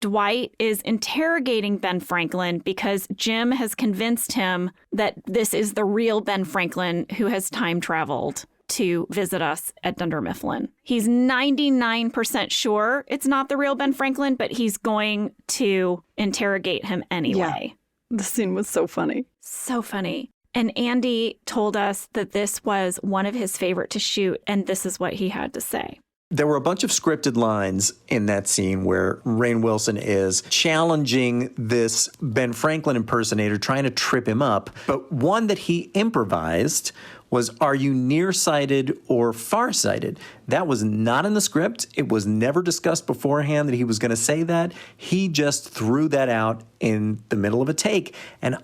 Dwight is interrogating Ben Franklin because Jim has convinced him that this is the real Ben Franklin who has time traveled to visit us at Dunder Mifflin. He's 99% sure it's not the real Ben Franklin, but he's going to interrogate him anyway. Yeah. The scene was so funny. So funny. And Andy told us that this was one of his favorite to shoot, and this is what he had to say. There were a bunch of scripted lines in that scene where Rainn Wilson is challenging this Ben Franklin impersonator, trying to trip him up. But one that he improvised was, "Are you nearsighted or farsighted?" That was not in the script. It was never discussed beforehand that he was going to say that. He just threw that out in the middle of a take. And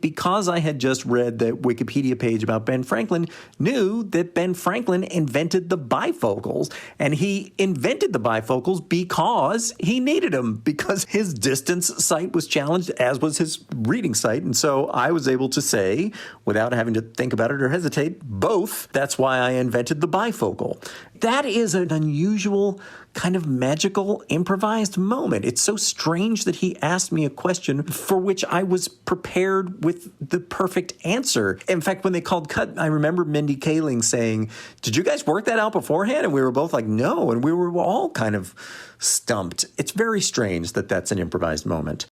because I had just read the Wikipedia page about Ben Franklin, knew that Ben Franklin invented the bifocals. And he invented the bifocals because he needed them, because his distance sight was challenged, as was his reading sight. And so I was able to say, without having to think about it or hesitate, both. That's why I invented the bifocal. That is an unusual kind of magical improvised moment. It's so strange that he asked me a question for which I was prepared with the perfect answer. In fact, when they called cut, I remember Mindy Kaling saying, "Did you guys work that out beforehand?" And we were both like, "No." And we were all kind of stumped. It's very strange that that's an improvised moment.